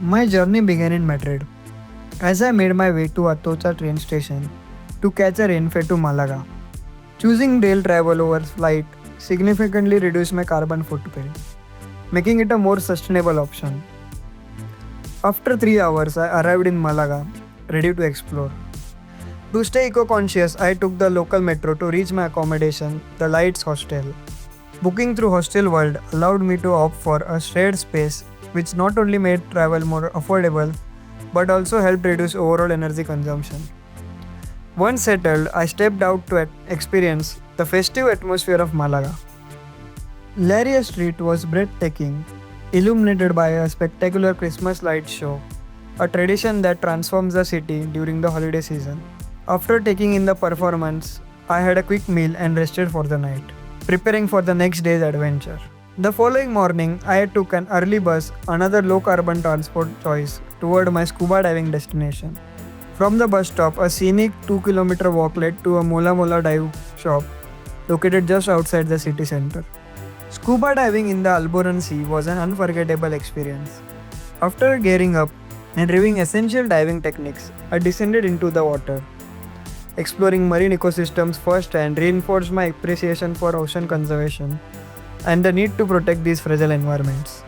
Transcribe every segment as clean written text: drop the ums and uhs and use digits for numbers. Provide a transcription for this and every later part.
My journey began in Madrid as I made my way to Atocha train station to catch a Renfe to Malaga. Choosing rail travel over flight significantly reduced my carbon footprint, making it a more sustainable option. After 3 hours, I arrived in Malaga, ready to explore. To stay eco-conscious, I took the local metro to reach my accommodation, the Lights Hostel. Booking through Hostel World allowed me to opt for a shared space, which not only made travel more affordable but also helped reduce overall energy consumption. Once settled, I stepped out to experience the festive atmosphere of Malaga. Larios Street was breathtaking, illuminated by a spectacular Christmas light show, a tradition that transforms the city during the holiday season. After taking in the performance, I had a quick meal and rested for the night, preparing for the next day's adventure. The following morning, I took an early bus, another low carbon transport choice, toward my scuba diving destination. From the bus stop, a scenic 2-kilometer walk led to a Mola Mola dive shop located just outside the city center. Scuba diving in the Alboran Sea was an unforgettable experience. After gearing up and reviewing essential diving techniques, I descended into the water. Exploring marine ecosystems firsthand reinforced my appreciation for ocean conservation and the need to protect these fragile environments.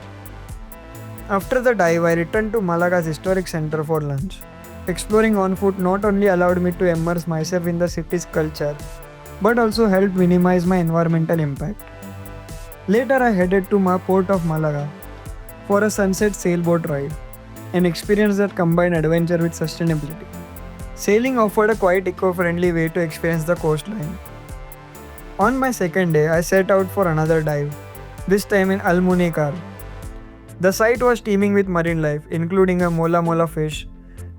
After the dive, I returned to Malaga's historic center for lunch. Exploring on foot not only allowed me to immerse myself in the city's culture, but also helped minimize my environmental impact. Later, I headed to my port of Malaga for a sunset sailboat ride, an experience that combined adventure with sustainability. Sailing offered a quite eco-friendly way to experience the coastline. On my second day, I set out for another dive, this time in Almunikar. The site was teeming with marine life, including a mola mola fish,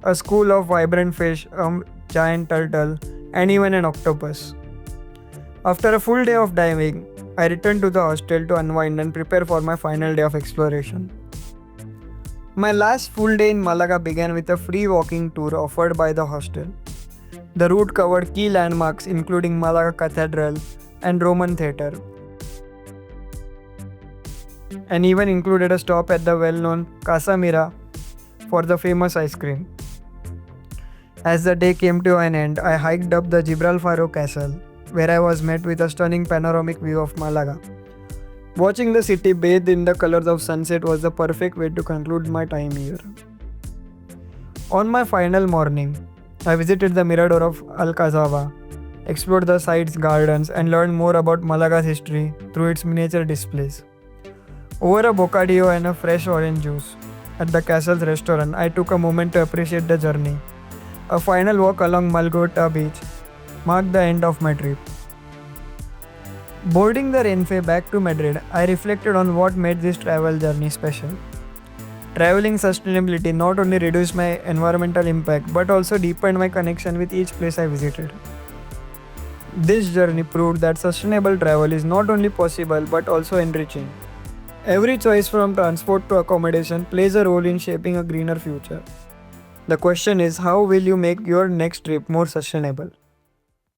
a school of vibrant fish, a giant turtle, and even an octopus. After a full day of diving, I returned to the hostel to unwind and prepare for my final day of exploration. My last full day in Malaga began with a free walking tour offered by the hostel. The route covered key landmarks including Malaga Cathedral and Roman Theatre, and even included a stop at the well-known Casa Mira for the famous ice cream. As the day came to an end, I hiked up the Gibralfaro Castle, where I was met with a stunning panoramic view of Malaga. Watching the city bathed in the colors of sunset was the perfect way to conclude my time here. On my final morning, I visited the Mirador of Alcazaba, explored the site's gardens, and learned more about Malaga's history through its miniature displays. Over a bocadillo and a fresh orange juice at the castle's restaurant, I took a moment to appreciate the journey. A final walk along Malgota beach marked the end of my trip. Boarding the Renfe back to Madrid, I reflected on what made this travel journey special. Traveling sustainability not only reduced my environmental impact but also deepened my connection with each place I visited. This journey proved that sustainable travel is not only possible but also enriching. Every choice from transport to accommodation plays a role in shaping a greener future. The question is, how will you make your next trip more sustainable?